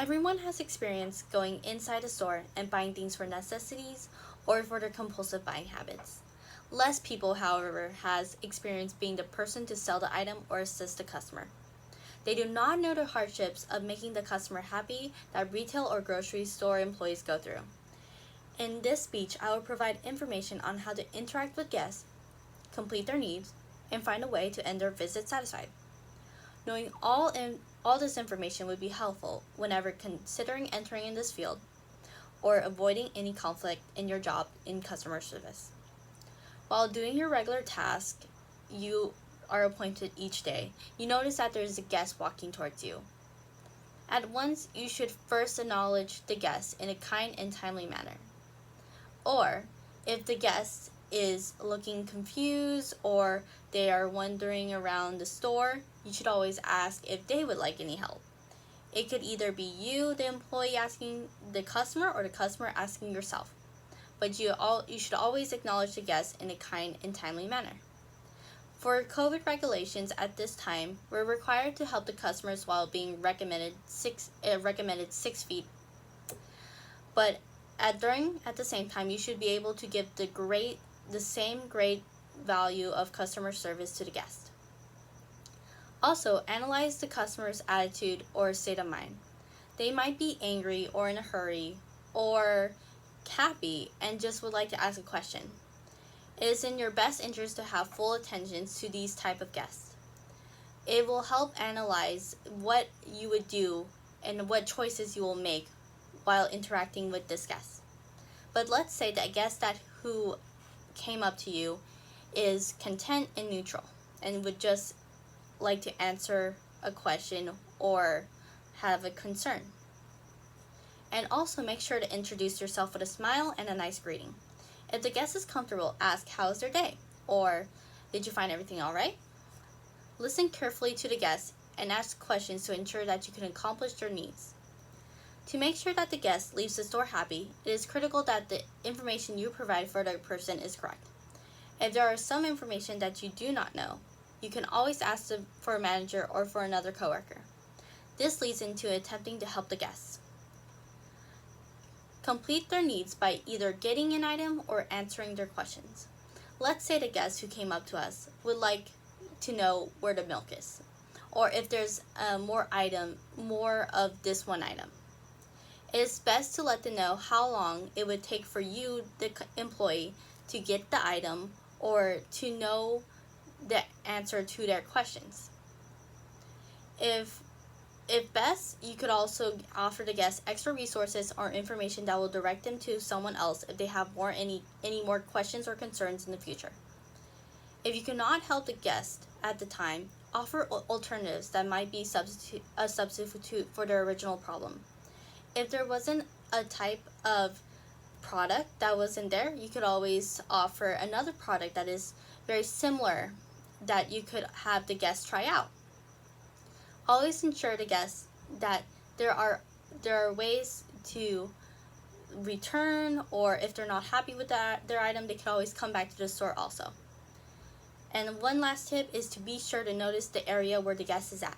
Everyone has experience going inside a store and buying things for necessities or for their compulsive buying habits. Less people, however, has experience being the person to sell the item or assist the customer. They do not know the hardships of making the customer happy that retail or grocery store employees go through. In this speech, I will provide information on how to interact with guests, complete their needs, and find a way to end their visit satisfied. Knowing all this information would be helpful whenever considering entering in this field or avoiding any conflict in your job in customer service. While doing your regular task you are appointed each day, you notice that there is a guest walking towards you. At once, you should first acknowledge the guest in a kind and timely manner. Or, if the guest is looking confused or they are wandering around the store, you should always ask if they would like any help. It could either be you, the employee, asking the customer, or the customer asking yourself. But you should always acknowledge the guest in a kind and timely manner. For COVID regulations at this time, we're required to help the customers while being recommended 6 feet. But at the same time, you should be able to give the same great value of customer service to the guest. Also, analyze the customer's attitude or state of mind. They might be angry or in a hurry or happy and just would like to ask a question. It is in your best interest to have full attention to these type of guests. It will help analyze what you would do and what choices you will make while interacting with this guest. But let's say that guest who came up to you is content and neutral and would just like to answer a question or have a concern. And also make sure to introduce yourself with a smile and a nice greeting. If the guest is comfortable, ask, "How's their day?" or "Did you find everything all right?" Listen carefully to the guest and ask questions to ensure that you can accomplish their needs. To make sure that the guest leaves the store happy, it is critical that the information you provide for the person is correct. If there is some information that you do not know, you can always ask for a manager or for another coworker. This leads into attempting to help the guests complete their needs by either getting an item or answering their questions. Let's say the guest who came up to us would like to know where the milk is, or if there's more of this one item. It is best to let them know how long it would take for you, the employee, to get the item or to know the answer to their questions. If best, you could also offer the guests extra resources or information that will direct them to someone else if they have any more questions or concerns in the future. If you cannot help the guest at the time, offer alternatives that might be a substitute for their original problem. If there wasn't a type of product that was in there, you could always offer another product that is very similar that you could have the guests try out. Always ensure the guests that there are ways to return, or if they're not happy with their item, they can always come back to the store also. And one last tip is to be sure to notice the area where the guest is at,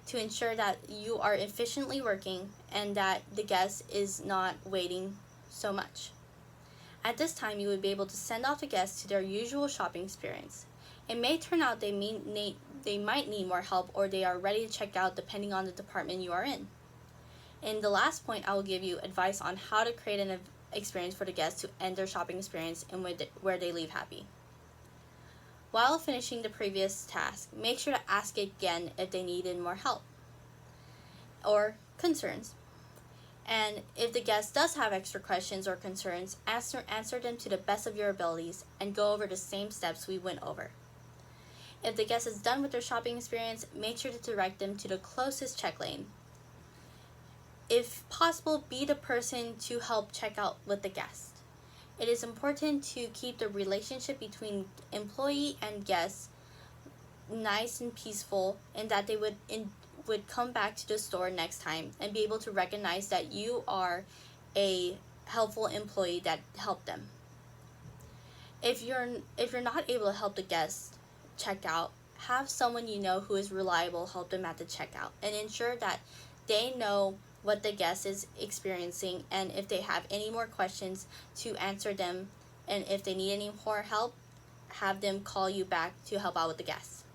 to ensure that you are efficiently working and that the guest is not waiting so much. At this time, you would be able to send off the guests to their usual shopping experience. It may turn out they might need more help, or they are ready to check out depending on the department you are in. In the last point, I will give you advice on how to create an experience for the guests to end their shopping experience and where they leave happy. While finishing the previous task, make sure to ask again if they needed more help or concerns. And if the guest does have extra questions or concerns, answer them to the best of your abilities and go over the same steps we went over. If the guest is done with their shopping experience, make sure to direct them to the closest check lane. If possible, be the person to help check out with the guest. It is important to keep the relationship between employee and guest nice and peaceful, and that they would come back to the store next time and be able to recognize that you are a helpful employee that helped them. If you're not able to help the guests check out, have someone you know who is reliable help them at the checkout, and ensure that they know what the guest is experiencing, and if they have any more questions, to answer them, and if they need any more help, have them call you back to help out with the guest.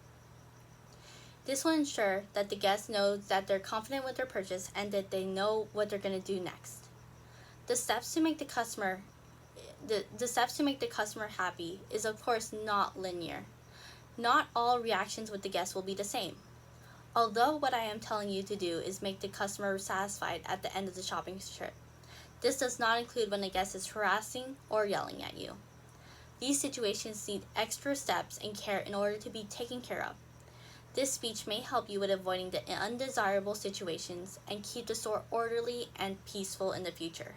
This will ensure that the guest knows that they're confident with their purchase and that they know what they're going to do next. The steps to make the customer happy is of course not linear. Not all reactions with the guest will be the same. Although what I am telling you to do is make the customer satisfied at the end of the shopping trip, this does not include when the guest is harassing or yelling at you. These situations need extra steps and care in order to be taken care of. This speech may help you with avoiding the undesirable situations and keep the store orderly and peaceful in the future.